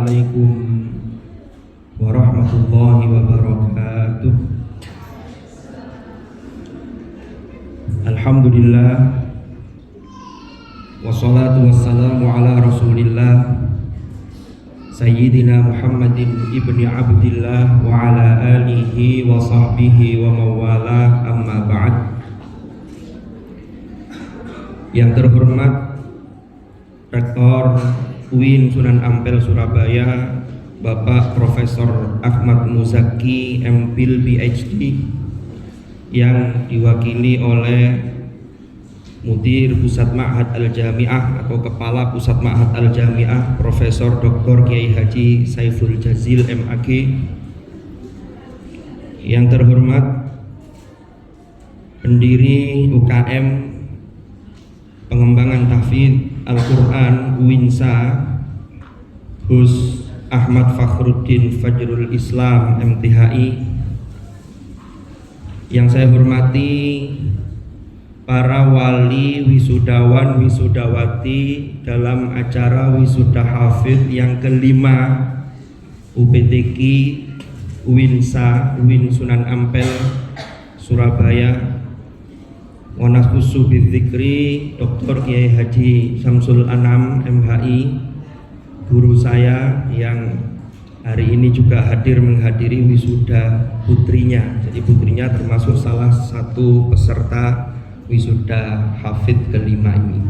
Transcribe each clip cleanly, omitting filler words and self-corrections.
Assalamualaikum warahmatullahi wabarakatuh. Alhamdulillah, wassalatu wassalamu ala rasulillah Sayyidina Muhammadin ibni Abdillah wa ala alihi wa sahbihi wa mawala, amma ba'd. Yang terhormat Rektor UIN Sunan Ampel Surabaya, Bapak Profesor Ahmad Muzaki MPhil PhD, yang diwakili oleh Mudir Pusat Ma'had Al-Jami'ah atau Kepala Pusat Ma'had Al-Jami'ah Profesor Dr. Kiai Haji Saiful Jazil MAG. Yang terhormat pendiri UKM Pengembangan Tahfidz Al-Quran UINSA, Gus Ahmad Fakhruddin Fajrul Islam MTHI. Yang saya hormati para wali, wisudawan, wisudawati dalam acara wisuda hafidz yang kelima UPTQ UINSA UIN Sunan Ampel Surabaya. Wanaskusu bidzikri Dr. Kiai Haji Syamsul Anam MHI, guru saya yang hari ini juga hadir menghadiri wisuda putrinya. Jadi putrinya termasuk salah satu peserta wisuda hafidz kelima ini.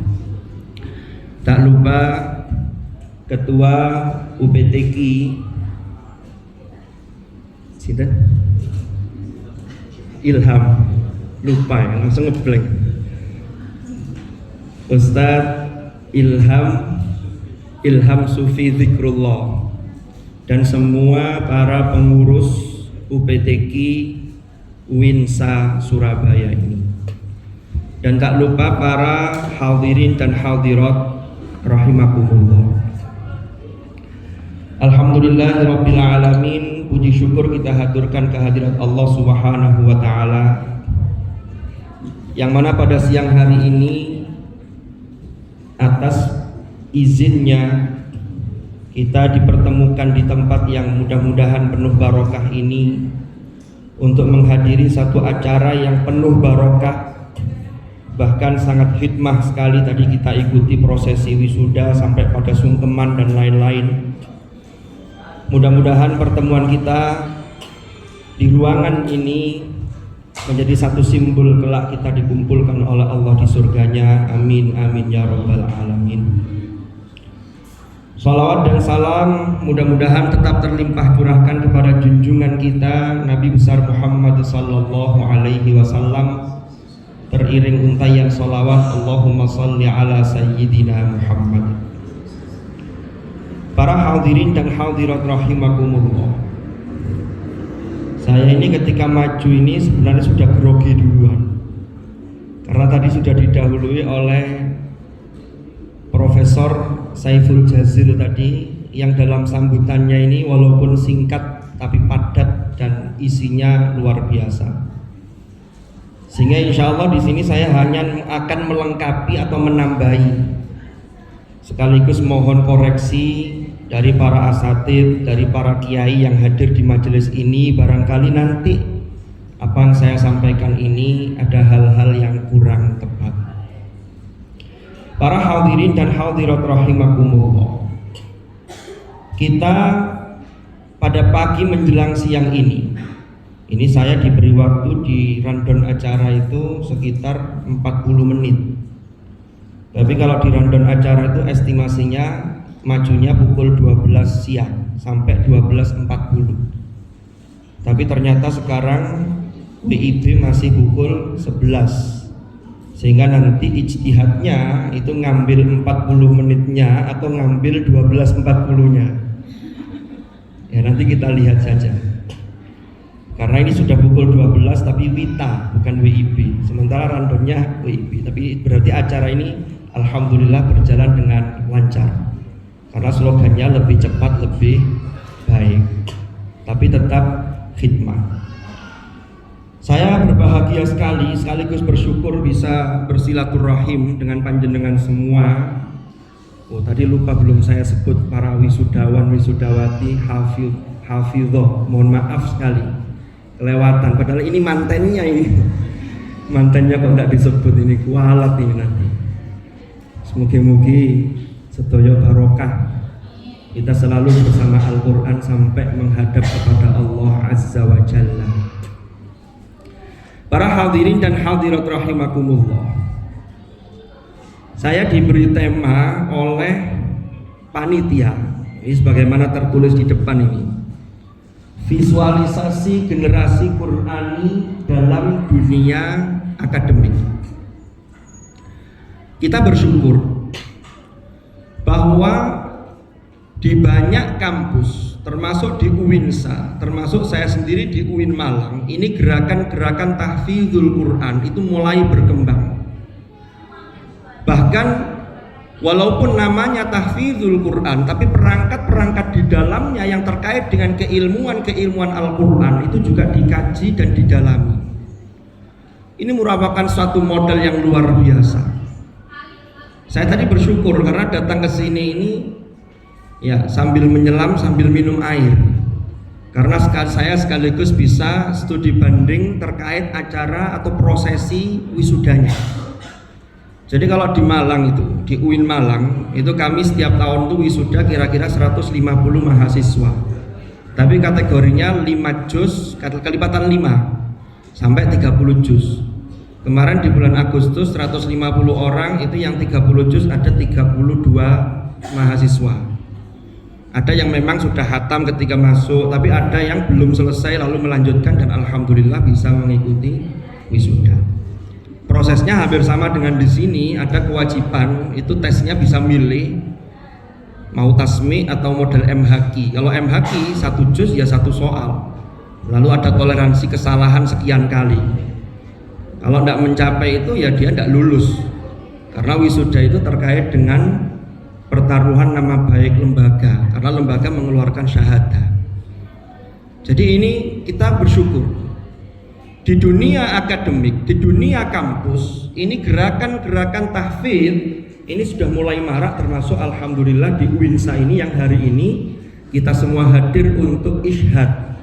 Tak lupa Ketua UPTQ Ilham, lupa ya, langsung ngeblank. Ustadz Ilham Sufi Zikrullah dan semua para pengurus UPTQ UINSA Surabaya ini. Dan tak lupa para hadirin dan hadirat rahimakumullah. Alhamdulillahirabbil alamin, puji syukur kita haturkan kehadirat Allah Subhanahu wa taala, yang mana pada siang hari ini atas izinnya kita dipertemukan di tempat yang mudah-mudahan penuh barokah ini untuk menghadiri satu acara yang penuh barokah. Bahkan sangat hikmah sekali tadi kita ikuti prosesi wisuda sampai pada sungkeman dan lain-lain. Mudah-mudahan pertemuan kita di ruangan ini menjadi satu simbol kelak kita dikumpulkan oleh Allah di surganya. Amin amin ya rabbal alamin. Salawat dan salam mudah-mudahan tetap terlimpah curahkan kepada junjungan kita Nabi besar Muhammad sallallahu alaihi wasallam, teriring untayan salawat Allahumma salli ala sayyidina Muhammad. Para hadirin dan hadirat rahimakumullah, saya ini ketika maju ini sebenarnya sudah grogi duluan, karena tadi sudah didahului oleh Profesor Saiful Jazil tadi, yang dalam sambutannya ini walaupun singkat tapi padat dan isinya luar biasa. Sehingga insya Allah di sini saya hanya akan melengkapi atau menambahi, sekaligus mohon koreksi dari para asatidz, dari para kiai yang hadir di majelis ini. Barangkali nanti apa yang saya sampaikan ini ada hal-hal yang kurang tepat. Para hadirin dan hadirat rahimakumullah, kita pada pagi menjelang siang ini saya diberi waktu di rundown acara itu sekitar 40 menit. Tapi kalau di rundown acara itu estimasinya majunya pukul 12 siang sampai 12.40. Tapi ternyata sekarang WIB masih pukul 11. Sehingga nanti ijtihadnya itu ngambil 40 menitnya atau ngambil 12.40-nya. Ya nanti kita lihat saja. Karena ini sudah pukul 12 tapi WITA bukan WIB. Sementara rundownnya WIB. Tapi berarti acara ini alhamdulillah berjalan dengan lancar. Karena slogannya lebih cepat, lebih baik, tapi tetap khidmah. Saya berbahagia sekali, sekaligus bersyukur bisa bersilaturahim dengan panjenengan semua Oh, tadi lupa belum saya sebut para wisudawan wisudawati hafidhoh. Mohon maaf sekali kelewatan. Padahal ini mantennya ini. Mantennya kok nggak disebut, ini kualat ini nanti. Semoga-moga sedaya barokah. Kita selalu bersama Al-Quran sampai menghadap kepada Allah Azza wa Jalla. Para hadirin dan hadirat rahimakumullah, saya diberi tema oleh panitia, ini sebagaimana tertulis di depan ini, visualisasi generasi Qur'ani dalam dunia akademik. Kita bersyukur bahwa di banyak kampus, termasuk di UINSA, termasuk saya sendiri di UIN Malang, ini gerakan-gerakan tahfidzul Quran itu mulai berkembang. Bahkan walaupun namanya tahfidzul Quran, tapi perangkat-perangkat di dalamnya yang terkait dengan keilmuan Al-Quran itu juga dikaji dan didalami. Ini merupakan suatu model yang luar biasa. Saya tadi bersyukur karena datang ke sini ini ya sambil menyelam sambil minum air, karena saya sekaligus bisa studi banding terkait acara atau prosesi wisudanya. Jadi kalau di Malang itu, di UIN Malang itu kami setiap tahun tuh wisuda kira-kira 150 mahasiswa. Tapi kategorinya 5 juz, kelipatan 5 sampai 30 juz. Kemarin di bulan Agustus 150 orang itu yang 30 juz ada 32 mahasiswa. Ada yang memang sudah hatam ketika masuk, tapi ada yang belum selesai lalu melanjutkan dan alhamdulillah bisa mengikuti wisuda. Prosesnya hampir sama dengan di sini, ada kewajiban itu tesnya bisa milih mau tasmi atau model MHQ. Kalau MHQ 1 juz ya 1 soal, lalu ada toleransi kesalahan sekian kali. Kalau tidak mencapai itu ya dia tidak lulus, karena wisuda itu terkait dengan pertaruhan nama baik lembaga, karena lembaga mengeluarkan syahadah. Jadi ini kita bersyukur di dunia akademik, di dunia kampus, ini gerakan-gerakan tahfidz ini sudah mulai marak, termasuk alhamdulillah di UINSA ini yang hari ini kita semua hadir untuk isyhad,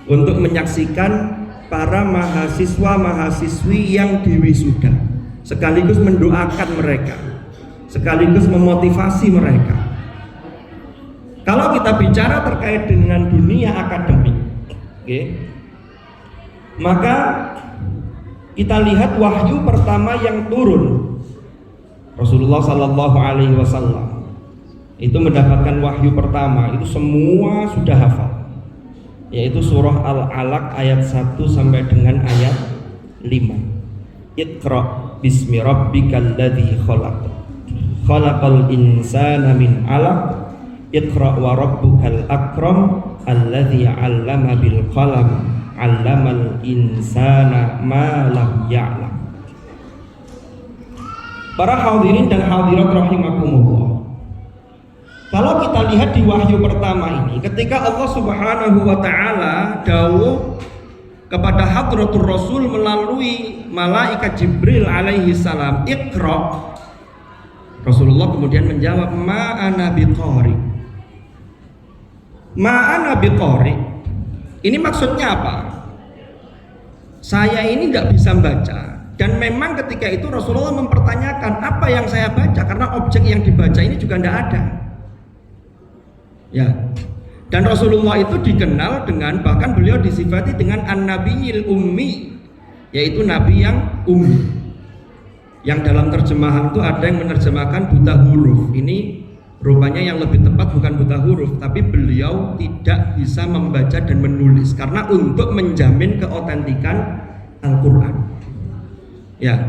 untuk menyaksikan para mahasiswa-mahasiswi yang diwisuda, sekaligus mendoakan mereka, sekaligus memotivasi mereka. Kalau kita bicara terkait dengan dunia akademik, maka kita lihat wahyu pertama yang turun, Rasulullah Sallallahu Alaihi Wasallam itu mendapatkan wahyu pertama itu semua sudah hafal, yaitu surah Al-Alaq ayat 1 sampai dengan ayat 5. Iqra bismi rabbikal ladzi khalaq, khalaqal insana min 'alaq, iqra wa rabbukal akram alladzi 'allama bil qalam, 'allamal insana ma lam ya'lam. Para hadirin dan hadirat rahimakumullah, kalau kita lihat di wahyu pertama ini, ketika Allah Subhanahu wa taala dawuh kepada hadratur Rasul melalui malaikat Jibril alaihi salam, Iqra, Rasulullah kemudian menjawab, ma ana biqari. Ma ana biqari, ini maksudnya apa? Saya ini tidak bisa membaca. Dan memang ketika itu Rasulullah mempertanyakan apa yang saya baca, karena objek yang dibaca ini juga tidak ada. Ya. Dan Rasulullah itu dikenal dengan, bahkan beliau disifati dengan an-nabiyil ummi, yaitu nabi yang ummi. Yang dalam terjemahan itu ada yang menerjemahkan buta huruf. Ini rupanya yang lebih tepat bukan buta huruf, tapi beliau tidak bisa membaca dan menulis karena untuk menjamin keotentikan Al-Quran. Ya,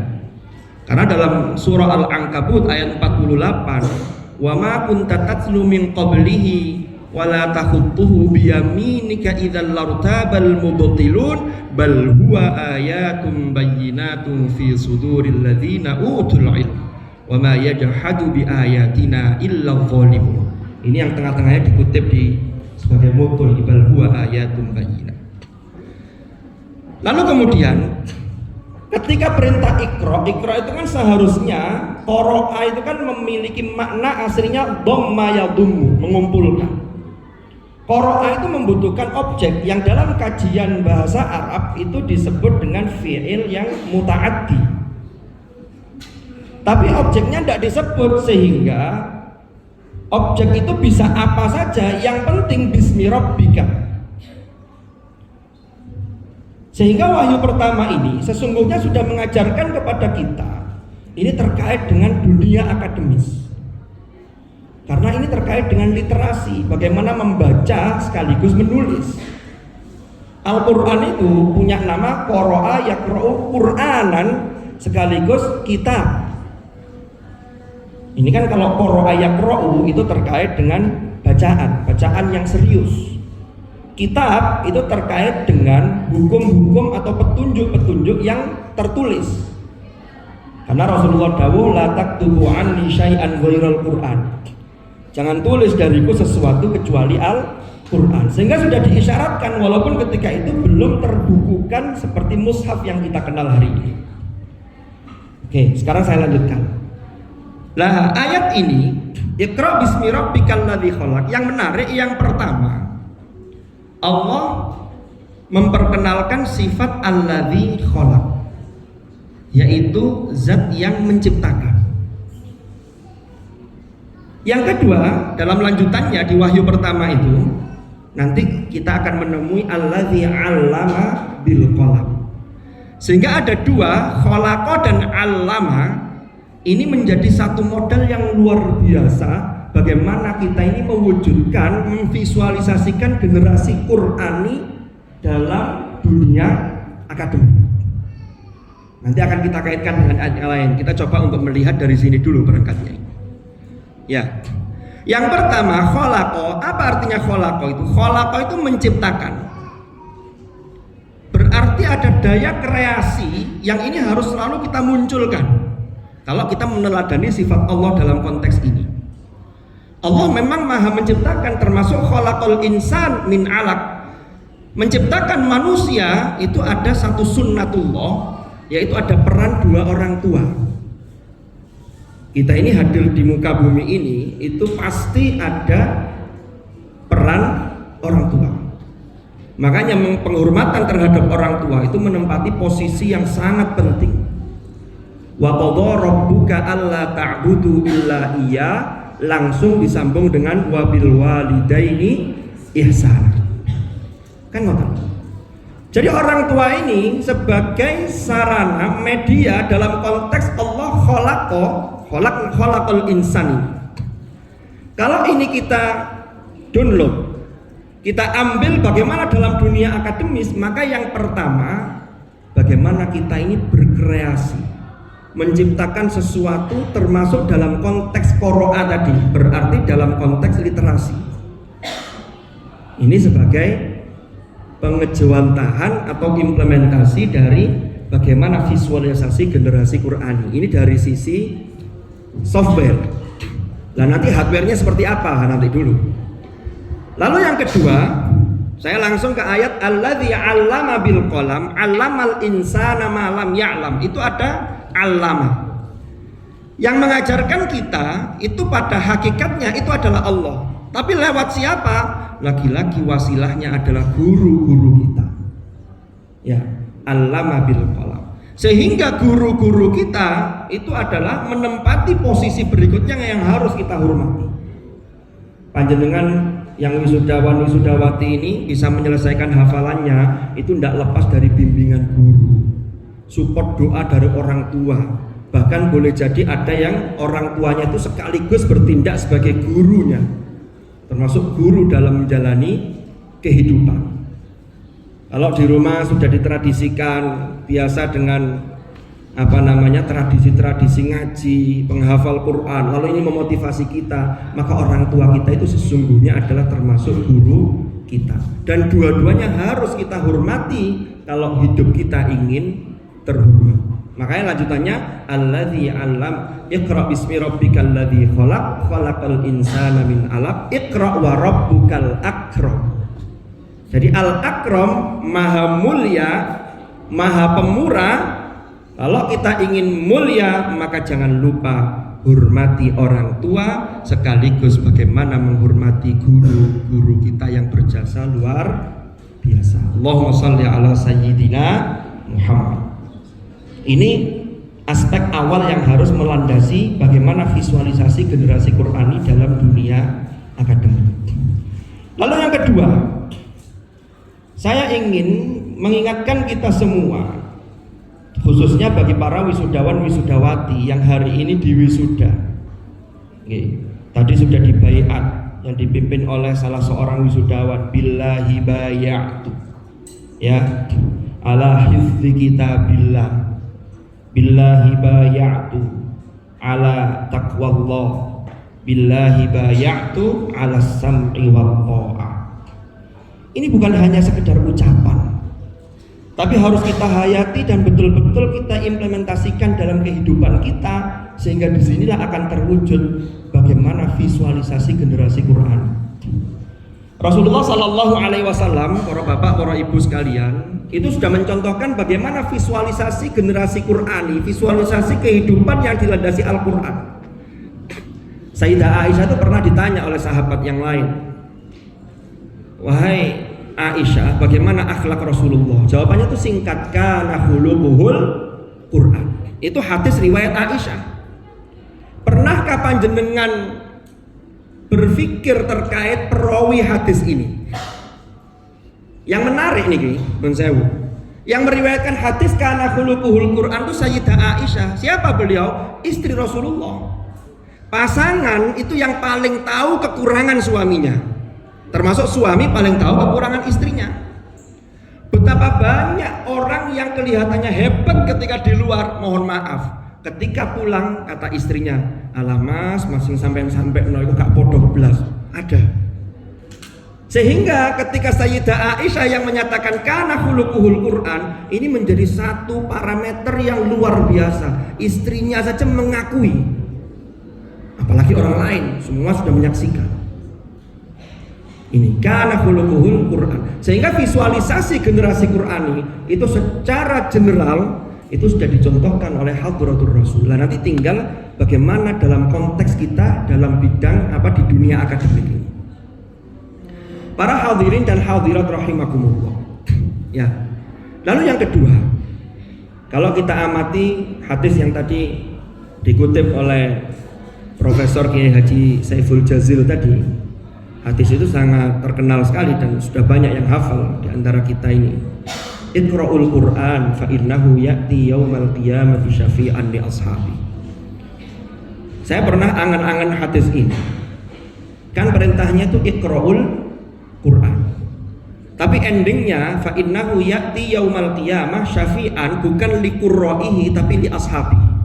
karena dalam surah Al-Ankabut ayat 48, wa ma kunta tatlu min qablihi wa la takhutuhu biyaminika idzal lartabal mubtilun bal huwa ayatun bayyinatun fi suduril ladzina utul ilm wa ma yajhadu bi ayatina illa dzalimun. Ini yang tengah-tengahnya dikutip di sebagai moto, bal huwa ayatun bayyinah. Lalu kemudian Ketika perintah ikra itu kan seharusnya qara'a itu kan memiliki makna aslinya dhamma yadhummu, mengumpulkan. Qara'a itu membutuhkan objek yang dalam kajian bahasa Arab itu disebut dengan fi'il yang muta'addi. Tapi objeknya tidak disebut, sehingga objek itu bisa apa saja, yang penting bismi rabbika. Sehingga wahyu pertama ini sesungguhnya sudah mengajarkan kepada kita, ini terkait dengan dunia akademis. Karena ini terkait dengan literasi, bagaimana membaca sekaligus menulis. Al-Quran itu punya nama qara'a yaqra'u Qur'anan sekaligus kitab. Ini kan kalau qara'a yaqra'u itu terkait dengan bacaan yang serius. Kitab itu terkait dengan hukum-hukum atau petunjuk-petunjuk yang tertulis. Karena Rasulullah dawuh la taktubu anni syai'an ghairal Qur'an. Jangan tulis dariku sesuatu kecuali Al-Qur'an. Sehingga sudah diisyaratkan walaupun ketika itu belum terbukukan seperti mushaf yang kita kenal hari ini. Oke, sekarang saya lanjutkan. Lah ayat ini Iqra bismi rabbikal ladzi khalaq. Yang menarik yang pertama, Allah memperkenalkan sifat alladzi khalaq, yaitu zat yang menciptakan. Yang kedua, dalam lanjutannya di wahyu pertama itu nanti kita akan menemui alladzi 'allama bil qalam. Sehingga ada dua, khalaqa dan 'allama, ini menjadi satu model yang luar biasa. Bagaimana kita ini mewujudkan, memvisualisasikan generasi Qur'ani dalam dunia akademik. Nanti akan kita kaitkan dengan ayat yang lain. Kita coba untuk melihat dari sini dulu berangkatnya. Ya, yang pertama khalaqa. Apa artinya khalaqa itu? Khalaqa itu menciptakan. Berarti ada daya kreasi yang ini harus selalu kita munculkan. Kalau kita meneladani sifat Allah dalam konteks ini. Allah memang maha menciptakan, termasuk khalaqal insan min 'alaq. Menciptakan manusia itu ada satu sunnatullah, yaitu ada peran dua orang tua. Kita ini hadir di muka bumi ini itu pasti ada peran orang tua. Makanya penghormatan terhadap orang tua itu menempati posisi yang sangat penting. Wa qadha rabbuka alla ta'budu illa iya, langsung disambung dengan wabil walidaini ihsan. Kan ngoten. Jadi orang tua ini sebagai sarana media dalam konteks Allah khalaqal insani. Kalau ini kita download, kita ambil bagaimana dalam dunia akademis, maka yang pertama bagaimana kita ini berkreasi, menciptakan sesuatu, termasuk dalam konteks qara'a tadi, berarti dalam konteks literasi. Ini sebagai pengejawantahan atau implementasi dari bagaimana visualisasi generasi Qur'ani. Ini dari sisi software. Lah nanti hardware-nya seperti apa? Nanti dulu. Lalu yang kedua, saya langsung ke ayat alladzi 'allama bil qalam 'allamal insana ma lam ya'lam. Itu ada allama. Yang mengajarkan kita itu pada hakikatnya itu adalah Allah. Tapi lewat siapa? Lagi-lagi wasilahnya adalah guru-guru kita. Ya, allama bil qalam. Sehingga guru-guru kita itu adalah menempati posisi berikutnya yang harus kita hormati. Panjenengan yang wisudawan wisudawati ini bisa menyelesaikan hafalannya itu tidak lepas dari bimbingan guru. Support doa dari orang tua. Bahkan boleh jadi ada yang orang tuanya itu sekaligus bertindak sebagai gurunya, termasuk guru dalam menjalani kehidupan. Kalau di rumah sudah ditradisikan biasa dengan tradisi-tradisi ngaji, penghafal Quran, lalu ini memotivasi kita, maka orang tua kita itu sesungguhnya adalah termasuk guru kita. Dan dua-duanya harus kita hormati kalau hidup kita ingin terhormat. Makanya lanjutannya alladzi 'allam iqra bismi rabbikal ladzi khalaq khalaqal insana min 'alaq iqra wa rabbukal akram. Jadi al-akram maha mulia, maha pemurah, Kalau kita ingin mulia, maka jangan lupa hormati orang tua sekaligus bagaimana menghormati guru-guru kita yang berjasa luar biasa. Allahumma shalli ala sayyidina Muhammad. Ini aspek awal yang harus melandasi bagaimana visualisasi generasi Qurani dalam dunia akademik. Lalu yang kedua, saya ingin mengingatkan kita semua, khususnya bagi para wisudawan wisudawati yang hari ini diwisuda. Tadi sudah dibaiat yang dipimpin oleh salah seorang wisudawan, billahi bayatu, ya, ala hifzi kitabillah, billahi bayatu ala taqwallah, billahi bayatu ala sam'i wal ta'ah. Ini bukan hanya sekedar ucapan, tapi harus kita hayati dan betul-betul kita implementasikan dalam kehidupan kita, sehingga disinilah akan terwujud bagaimana visualisasi generasi Quran. Rasulullah Sallallahu Alaihi Wasallam, para bapak, para ibu sekalian, itu sudah mencontohkan bagaimana visualisasi generasi Qurani, visualisasi kehidupan yang dilandasi Al-Quran. Sayyidah Aisyah itu pernah ditanya oleh sahabat yang lain, wahai Aisyah, bagaimana akhlak Rasulullah? Jawabannya itu singkat, kana khuluquhul Quran. Itu hadis riwayat Aisyah. Pernahkah panjenengan berpikir terkait perawi hadis ini? Yang menarik nih, Bun Sewu, yang meriwayatkan hadis kana khuluquhul Quran itu Sayyidah Aisyah. Siapa beliau? Istri Rasulullah. Pasangan itu yang paling tahu kekurangan suaminya. Termasuk suami paling tahu kekurangan istrinya. Betapa banyak orang yang kelihatannya hebat ketika di luar, mohon maaf, ketika pulang kata istrinya, alah mas, masing sampai no itu gak podok belas. Ada. Sehingga ketika Sayyidah Aisyah yang menyatakan kana khuluquhul Quran, ini menjadi satu parameter yang luar biasa. Istrinya saja mengakui, apalagi orang lain, semua sudah menyaksikan. Ini kana khuluquhul Quran. Sehingga visualisasi generasi Qurani itu secara general itu sudah dicontohkan oleh Hadratur Rasul. Nah, nanti tinggal bagaimana dalam konteks kita dalam bidang apa di dunia akademik ini. Para hadirin dan hadirat rahimakumullah. Ya. Lalu yang kedua, kalau kita amati hadis yang tadi dikutip oleh Profesor Kiai Haji Saiful Jazil tadi, hadis itu sangat terkenal sekali dan sudah banyak yang hafal di antara kita ini. Iqra'ul Qur'an fa innahu ya'ti yaumal qiyamati syafi'an li ashabi. Saya pernah angan-angan hadis ini. Kan perintahnya itu Iqra'ul Qur'an. Tapi endingnya fa innahu ya'ti yaumal qiyamah syafi'an, bukan li qurra'ihi tapi li ashabi.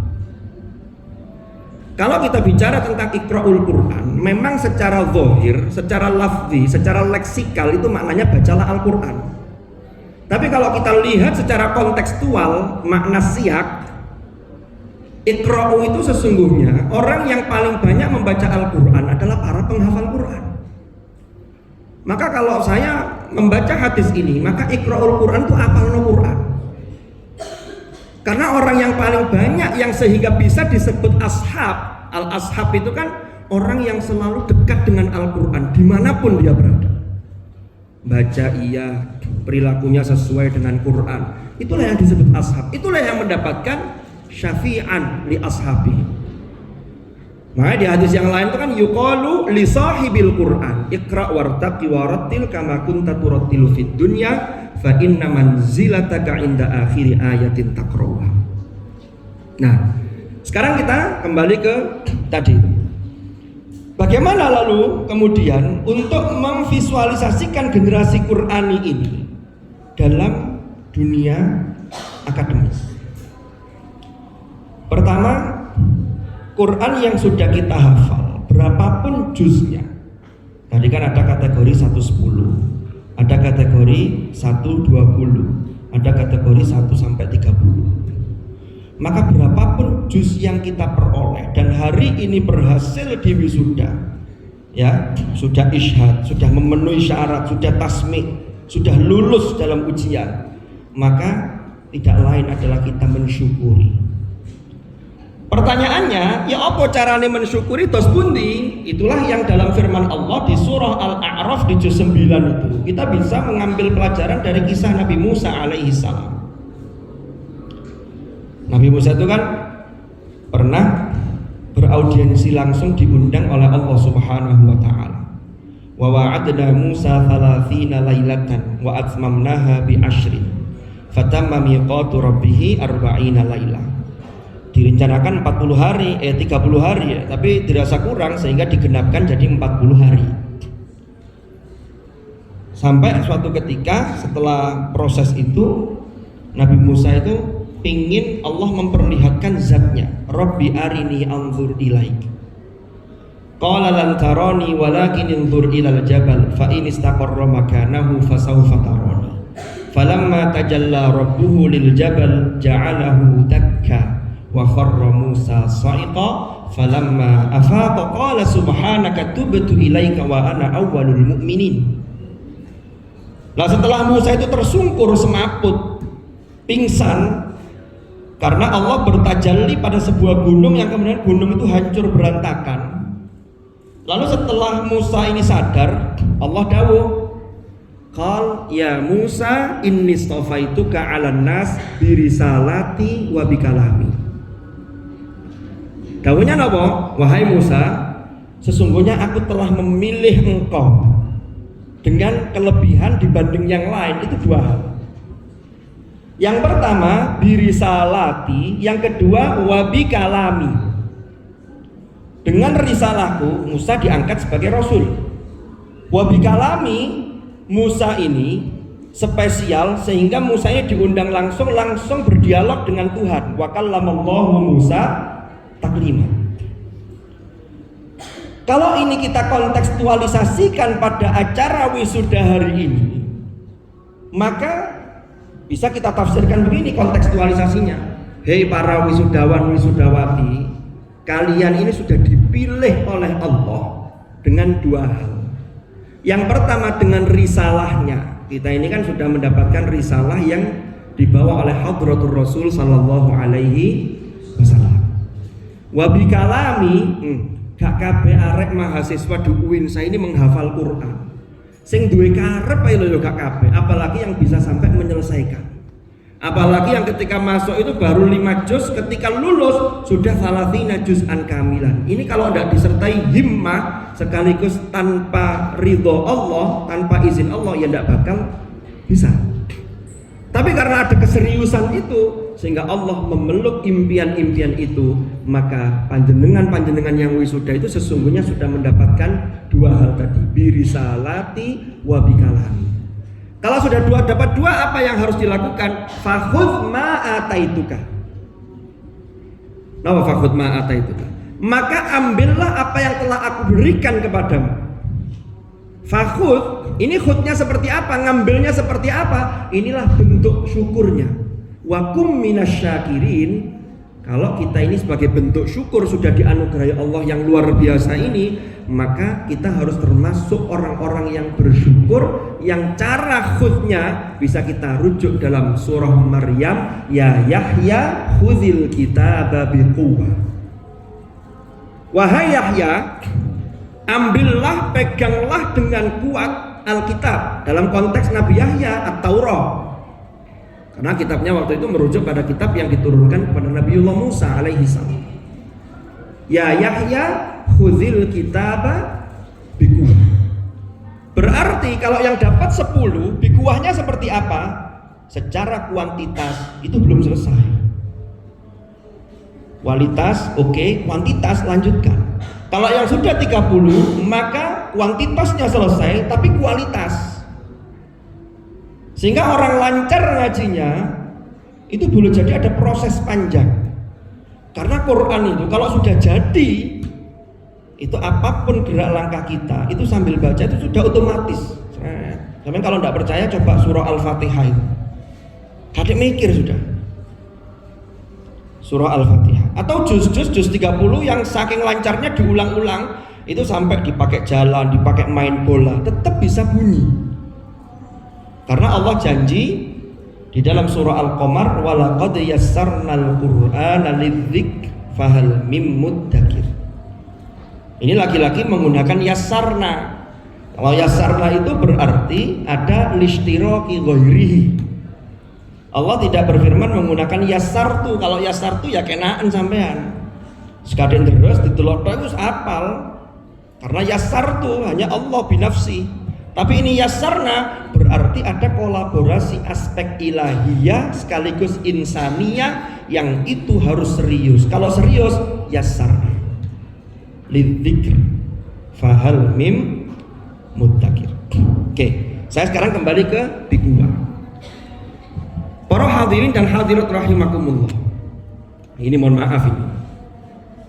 Kalau kita bicara tentang Iqra'ul Quran, memang secara zahir, secara lafzi, secara leksikal itu maknanya bacalah Al-Quran. Tapi kalau kita lihat secara kontekstual, makna siyak, Iqra'u itu sesungguhnya orang yang paling banyak membaca Al-Quran adalah para penghafal Quran. Maka kalau saya membaca hadis ini, maka Iqra'ul Quran itu hafal Quran. Karena orang yang paling banyak yang sehingga bisa disebut ashab, al-ashab itu kan orang yang selalu dekat dengan Al-Quran dimanapun dia berada. Baca iya, perilakunya sesuai dengan Quran, itulah yang disebut ashab. Itulah yang mendapatkan syafi'an li ashabi. Makanya di hadis yang lain itu kan yuqalu li sahibil Quran iqra wartaqi warattil kama kunta turattilu fid dunya fa inna manzilataka inda akhiri ayatin taqra'uha. Nah, sekarang kita kembali ke tadi. Bagaimana lalu kemudian untuk memvisualisasikan generasi Qurani ini dalam dunia akademis? Pertama, Quran yang sudah kita hafal, berapapun juznya. Tadi kan ada kategori 110, ada kategori 120, ada kategori 1 sampai 30. Maka berapapun juz yang kita peroleh dan hari ini berhasil di wisuda, ya, sudah isyhad, sudah memenuhi syarat, sudah tasmi', sudah lulus dalam ujian, maka tidak lain adalah kita mensyukuri. Pertanyaannya, ya apa caranya mensyukuri tos pundi? Itulah yang dalam firman Allah di surah Al-A'raf di juz 9 itu kita bisa mengambil pelajaran dari kisah Nabi Musa alaihi salam. Nabi Musa itu kan pernah beraudiensi langsung diundang oleh Allah Subhanahu wa taala. Wa wa'adna Musa 30 lailatan wa atmamnaha bi asyrin. Fatamma miqatu rabbih 40 lailah. Direncanakan 40 hari, 30 hari ya, tapi dirasa kurang sehingga digenapkan jadi 40 hari. Sampai suatu ketika setelah proses itu Nabi Musa itu ingin Allah memperlihatkan zatnya. Rabbi arini anzur ilaik. Qala lan tarani walakin anzur ilal jabal fa in istaqarra makanahu fasawfa tarani. Falamma tajalla rabbuhu lil jabal ja'alahu dakka wa kharra Musa sa'iqa falamma afaqa qala subhanaka tubtu ilaika wa ana awwalul mu'minin. Lah setelah Musa itu tersungkur semaput pingsan karena Allah bertajalli pada sebuah gunung yang kemudian gunung itu hancur berantakan. Lalu setelah Musa ini sadar, Allah dawuh, qal ya Musa inni istafaituka 'alan nas bi risalati wa bi kalami. Dawuhnya napa? Wahai Musa, sesungguhnya aku telah memilih engkau dengan kelebihan dibanding yang lain. Itu dua hal. Yang pertama birisalati, yang kedua wabi kalami. Dengan risalahku Musa diangkat sebagai rasul. Wabi kalami, Musa ini spesial sehingga Musa ini diundang langsung berdialog dengan Tuhan. Wa kallamallahu Musa taklima. Kalau ini kita kontekstualisasikan pada acara wisuda hari ini, maka bisa kita tafsirkan begini kontekstualisasinya. Hei para wisudawan wisudawati, kalian ini sudah dipilih oleh Allah dengan dua hal. Yang pertama dengan risalahnya. Kita ini kan sudah mendapatkan risalah yang dibawa oleh Hadratur Rasul sallallahu alaihi wasallam. Wabi kalami, gak kabeh arek mahasiswa di UIN saya ini menghafal Quran. Sing duwe karep ae lho gak kabeh, apalagi yang bisa sampai menyelesaikan. Apalagi yang ketika masuk itu baru 5 juz, ketika lulus sudah 30 juz'an kamilan. Ini kalau tidak disertai himmah sekaligus tanpa ridho Allah, tanpa izin Allah, ya tidak bakal bisa. Tapi karena ada keseriusan itu sehingga Allah memeluk impian-impian itu, maka panjenengan yang wisuda itu sesungguhnya sudah mendapatkan dua hal tadi, birisalati wa bikalami. Kalau sudah dapat dua, apa yang harus dilakukan? Fakhudh ma ataituka. Nah, fakhudh ma ataituka. Maka ambillah apa yang telah aku berikan kepadamu. Fakhudh, ini khudnya seperti apa? Ngambilnya seperti apa? Inilah bentuk syukurnya. Wa kum minasyakirin. Kalau kita ini sebagai bentuk syukur sudah dianugerahi Allah yang luar biasa ini, maka kita harus termasuk orang-orang yang bersyukur, yang cara khudnya bisa kita rujuk dalam surah Maryam, ya Yahya khudhil kitaba biquwwah. Wahai Yahya, ambillah, peganglah dengan kuat Alkitab. Dalam konteks Nabi Yahya At-Taurah, karena kitabnya waktu itu merujuk pada kitab yang diturunkan kepada Nabiullah Musa alaihi salam. Ya Yahya khudhil kitaba bikuwah. Berarti kalau yang dapat 10, bikuwahnya seperti apa? Secara kuantitas itu belum selesai. Kualitas oke, kuantitas lanjutkan. Kalau yang sudah 30, maka kuantitasnya selesai tapi kualitas. Sehingga orang lancar ngajinya itu boleh jadi ada proses panjang. Karena Quran itu kalau sudah jadi, itu apapun gerak langkah kita itu sambil baca itu sudah otomatis. Sampai kalau tidak percaya coba surah Al-Fatihah itu. Kadek mikir sudah. Surah Al-Fatihah atau juz 30 yang saking lancarnya diulang-ulang itu sampai dipakai jalan, dipakai main bola tetap bisa bunyi. Karena Allah janji Di dalam surah Al-Qamar, walaqad yassarnal Qur'ana lidzikr fahal mim muddakir. Ini lagi-lagi menggunakan yassarna. Kalau yassarna itu berarti ada listiraki ghairihi. Allah tidak berfirman menggunakan yassartu. Kalau yassartu ya kenaan sampean. Sekadang terus didelok terus apal. Karena yassartu hanya Allah binafsi. Tapi ini yassarna berarti ada kolaborasi aspek ilahiyah sekaligus insaniyah yang itu harus serius. Kalau serius yassarna lidzikr fahal mim muddakir. Oke, saya sekarang kembali ke Bikuwa. Para hadirin dan hadirat rahimakumullah. Ini mohon maaf ini.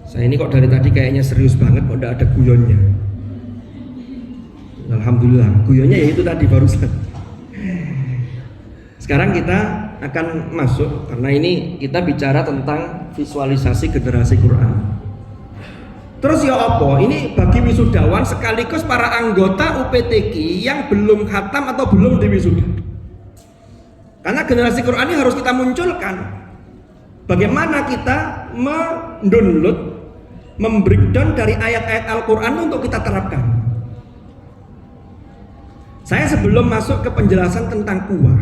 Saya ini kok dari tadi kayaknya serius banget, kok tidak ada guyonnya. Alhamdulillah, guyonnya ya itu tadi barusan. Sekarang kita akan masuk karena ini kita bicara tentang visualisasi generasi Quran. Terus ya apa? Ini bagi wisudawan sekaligus para anggota UPTQ yang belum khatam atau belum diwisuda. Karena generasi Quran ini harus kita munculkan. Bagaimana kita mendownload, membreakdown dari ayat-ayat Al-Quran untuk kita terapkan. Saya sebelum masuk ke penjelasan tentang kuwah,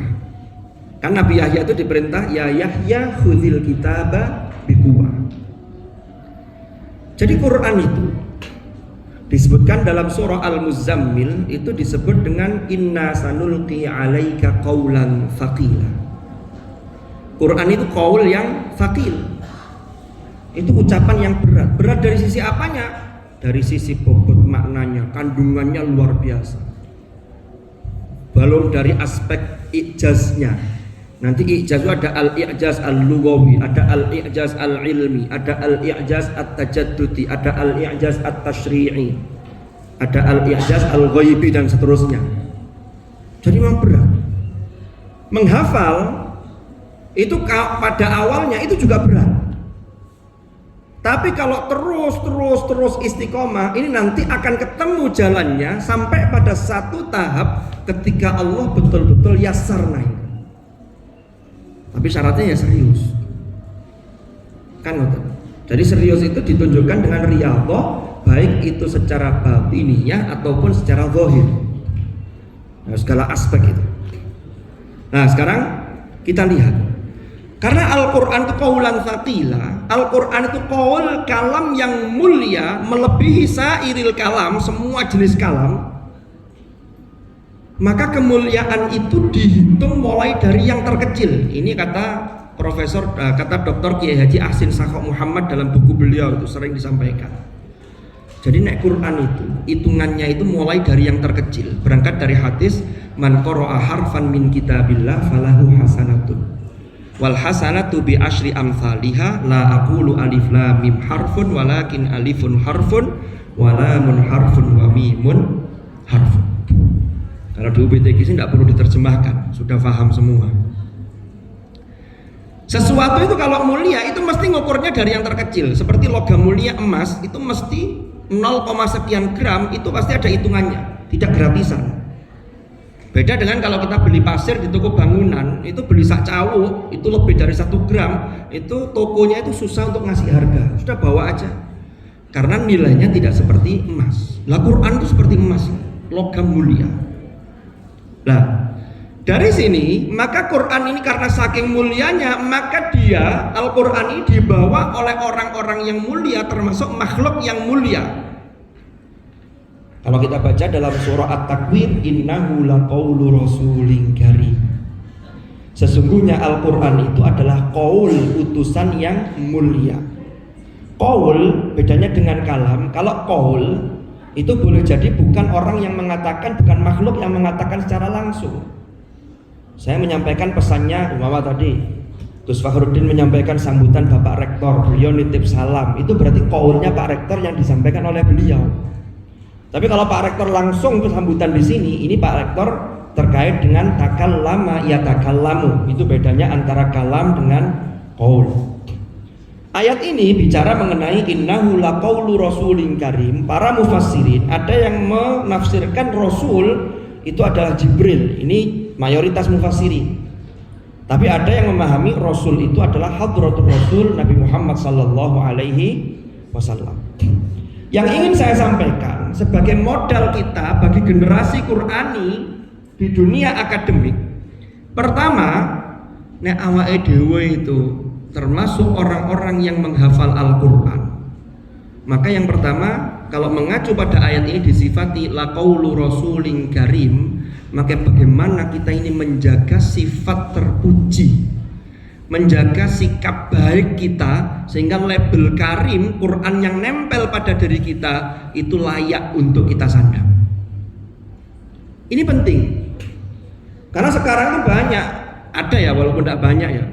kan Nabi Yahya itu diperintah, ya Yahya khudhil kitaba bikuwah. Jadi Quran itu disebutkan dalam surah Al-Muzammil itu disebut dengan inna sanulqi alaika qaulan thaqila. Quran itu qaul yang thaqil. Itu ucapan yang berat. Berat dari sisi apanya? Dari sisi bobot maknanya, kandungannya luar biasa. Belum dari aspek ijaznya. Nanti ijaz itu ada al-i'jaz al-lughawi, ada al-i'jaz al-ilmi, ada al-i'jaz at-tajaddudi, ada al-i'jaz at-tashri'i, ada al-i'jaz al-ghaibi dan seterusnya. Jadi memang berat. Menghafal itu pada awalnya itu juga berat. Tapi kalau terus istiqomah, ini nanti akan ketemu jalannya sampai pada satu tahap ketika Allah betul-betul yassarna. Tapi syaratnya ya serius. Kan ngoten. Jadi serius itu ditunjukkan dengan riyadhah, baik itu secara batiniyah ataupun secara zahir. Nah, segala aspek itu. Nah, sekarang kita lihat. Karena Al-Quran itu qaulan tsaqila, Al-Quran itu qaul kalam yang mulia melebihi sairil kalam, semua jenis kalam. Maka kemuliaan itu dihitung mulai dari yang terkecil. Ini kata kata Dr. Kiai Haji Ahsin Sakhok Muhammad dalam buku beliau itu sering disampaikan. Jadi nek Quran itu hitungannya itu mulai dari yang terkecil. Berangkat dari hadis man qara'a harfan min kitabillah falahu hasanatun. Wal hasanatu bi asyri amsalihha la aqulu alif lam mim harfun walakin alifun harfun wa lamun harfun wa mimun harfun. Kalau di UPTQ sih tidak perlu diterjemahkan, sudah paham semua. Sesuatu itu kalau mulia itu mesti ngukurnya dari yang terkecil. Seperti logam mulia emas itu mesti 0, sekian gram, itu pasti ada hitungannya, tidak gratisan. Beda dengan kalau kita beli pasir di toko bangunan, itu beli sak cawuk, itu lebih dari 1 gram, itu tokonya itu susah untuk ngasih harga, sudah bawa aja. Karena nilainya tidak seperti emas. Lah Quran itu seperti emas, logam mulia. Nah, dari sini maka Quran ini karena saking mulianya, maka dia Al-Quran ini dibawa oleh orang-orang yang mulia, termasuk makhluk yang mulia. Kalau kita baca dalam surah At-Takwir, innahu laqaulu rasulin karim. Sesungguhnya Al-Quran itu adalah qaul, utusan yang mulia. Qaul bedanya dengan kalam. Kalau qaul itu boleh jadi bukan orang yang mengatakan, bukan makhluk yang mengatakan secara langsung. Saya menyampaikan pesannya umpama tadi Gus Fakhruddin menyampaikan sambutan Bapak Rektor, beliau nitip salam, itu berarti qaulnya Pak Rektor yang disampaikan oleh beliau. Tapi kalau Pak Rektor langsung sambutan di sini, ini Pak Rektor terkait dengan takallama yatakallamu. Itu bedanya antara kalam dengan qaul. Ayat ini bicara mengenai innahu laqaulu rasulin karim. Para mufassirin ada yang menafsirkan Rasul itu adalah Jibril. Ini mayoritas mufassirin. Tapi ada yang memahami Rasul itu adalah hadratul Rasul Nabi Muhammad sallallahu alaihi wasallam. Yang ingin saya sampaikan sebagai modal kita bagi generasi Qur'ani di dunia akademik. Pertama, nek awake dhewe itu termasuk orang-orang yang menghafal Al-Qur'an. Maka yang pertama, kalau mengacu pada ayat ini disifati laqaulu rasulin karim, maka bagaimana kita ini menjaga sifat terpuji, menjaga sikap baik kita, sehingga label karim Quran yang nempel pada diri kita itu layak untuk kita sandang. Ini penting, karena sekarang itu banyak, ada ya walaupun tidak banyak ya,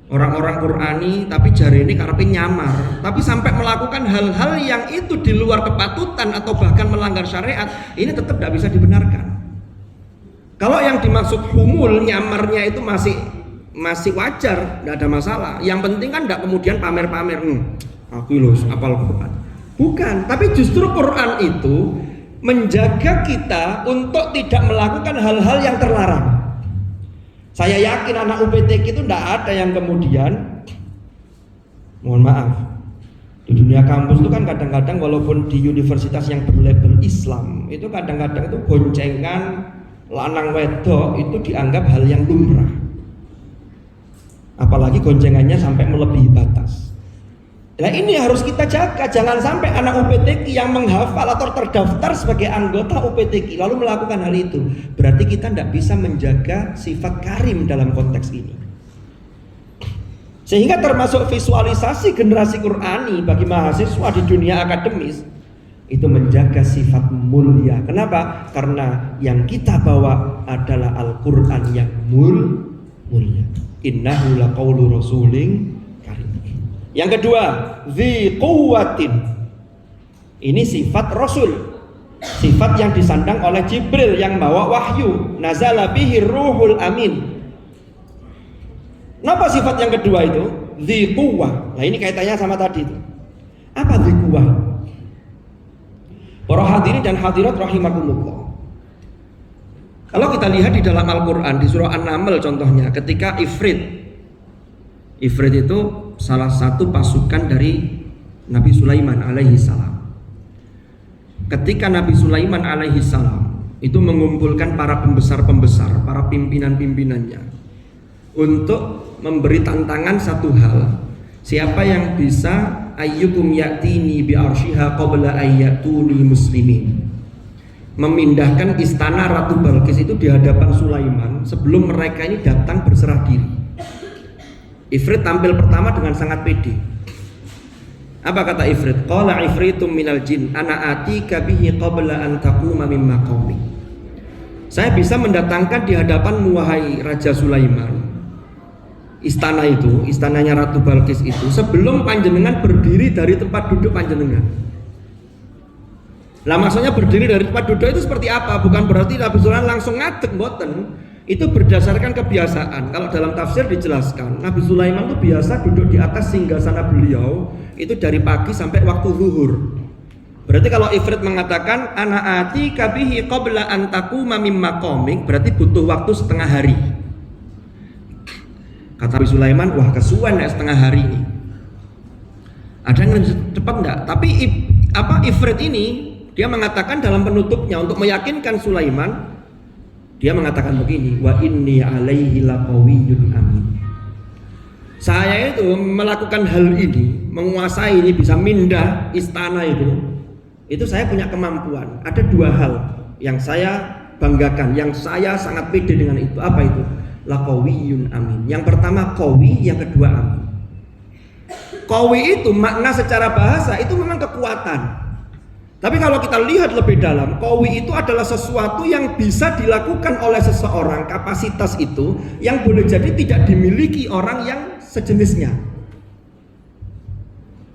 orang-orang Qurani tapi jari ini karepin nyamar, tapi sampai melakukan hal-hal yang itu di luar kepatutan atau bahkan melanggar syariat, ini tetap tidak bisa dibenarkan. Kalau yang dimaksud humul, nyamarnya itu masih wajar, tidak ada masalah. Yang penting kan tidak kemudian pamer-pamer, aku loh apal Quran. Bukan, tapi justru Quran itu menjaga kita untuk tidak melakukan hal-hal yang terlarang. Saya yakin anak UPTQ itu tidak ada yang kemudian, mohon maaf, di dunia kampus itu kan kadang-kadang walaupun di universitas yang berlabel Islam, itu kadang-kadang itu boncengan lanang wedok itu dianggap hal yang lumrah. Apalagi goncengannya sampai melebihi batas. Nah ini harus kita jaga, jangan sampai anak UPTQ yang menghafal atau terdaftar sebagai anggota UPTQ lalu melakukan hal itu. Berarti kita tidak bisa menjaga sifat karim dalam konteks ini. Sehingga termasuk visualisasi generasi Qur'ani bagi mahasiswa di dunia akademis itu menjaga sifat mulia. Kenapa? Karena yang kita bawa adalah Al-Quran yang mulia. Innahu laqaulu rasulin karim. Yang kedua, dzi quwwatin. Ini sifat Rasul, sifat yang disandang oleh Jibril yang bawa wahyu. Nazala bihi ruhul amin. Kenapa sifat yang kedua itu? Dzi quwwah. Nah ini kaitannya sama tadi itu. Apa dzi quwwah? Para hadirin dan hadirat rahimakumullah. Kalau kita lihat di dalam Al-Quran di surah An-Naml contohnya, ketika Ifrit itu salah satu pasukan dari Nabi Sulaiman alaihi salam. Ketika Nabi Sulaiman alaihi salam itu mengumpulkan para pembesar-pembesar, para pimpinan-pimpinannya untuk memberi tantangan satu hal. Siapa yang bisa ayyukum ya'tini bi arsyiha qabla ayyatuni muslimin, memindahkan istana Ratu Balqis itu di hadapan Sulaiman sebelum mereka ini datang berserah diri. Ifrit tampil pertama dengan sangat pede. Apa kata Ifrit? Qala ifritum minal jin ana atika bihi qabla an taquma min maqami. Saya bisa mendatangkan di hadapanmu wahai Raja Sulaiman istana itu, istananya Ratu Balqis itu sebelum panjenengan berdiri dari tempat duduk panjenengan. Nah maksudnya berdiri dari tempat duduk itu seperti apa? Bukan berarti Nabi Sulaiman langsung ngadeg, mboten. Itu berdasarkan kebiasaan. Kalau dalam tafsir dijelaskan, Nabi Sulaiman itu biasa duduk di atas singgasana beliau itu dari pagi sampai waktu zuhur. Berarti kalau Ifrit mengatakan ana atika bihi qabla an taquma mim maqamik, berarti butuh waktu setengah hari. Kata Nabi Sulaiman, wah kesuwen ya setengah hari ini. Ada yang cepat enggak? Tapi Ifrit ini dia mengatakan dalam penutupnya untuk meyakinkan Sulaiman, dia mengatakan begini, wa inni alaihi laqawiyyun amin. Saya itu melakukan hal ini, menguasai ini, bisa mindah istana itu saya punya kemampuan. Ada dua hal yang saya banggakan, yang saya sangat pede dengan itu. Apa itu? Laqawiyyun amin. Yang pertama qawi, yang kedua amin. Qawi itu makna secara bahasa itu memang kekuatan. Tapi kalau kita lihat lebih dalam, qawi itu adalah sesuatu yang bisa dilakukan oleh seseorang, kapasitas itu yang boleh jadi tidak dimiliki orang yang sejenisnya.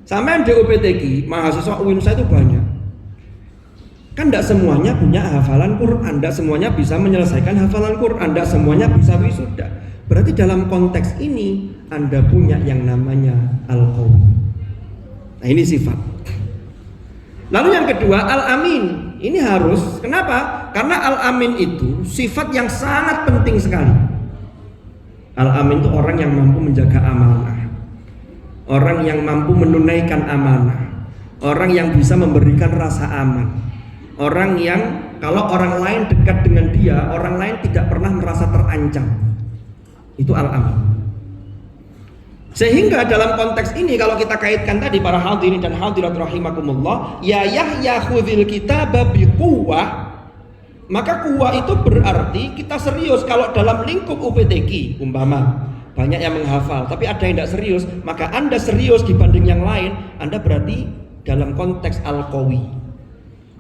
Sama di UPTQ, mahasiswa UINSA itu banyak. Kan tidak semuanya punya hafalan Quran, tidak semuanya bisa menyelesaikan hafalan Quran, tidak semuanya bisa wisuda. Berarti dalam konteks ini Anda punya yang namanya al-qawi. Nah ini sifat. Lalu yang kedua al-amin. Ini harus, kenapa? Karena al-amin itu sifat yang sangat penting sekali. Al-amin itu orang yang mampu menjaga amanah, orang yang mampu menunaikan amanah, orang yang bisa memberikan rasa aman, orang yang kalau orang lain dekat dengan dia, orang lain tidak pernah merasa terancam. Itu al-amin. Sehingga dalam konteks ini kalau kita kaitkan tadi para hadirin dan hadirat rahimakumullah, ya Yahya khudhil kitaba biquwwah, maka kuwah itu berarti kita serius. Kalau dalam lingkup UPTQ umpama banyak yang menghafal tapi ada yang tidak serius, maka Anda serius dibanding yang lain, Anda berarti dalam konteks al-qawi.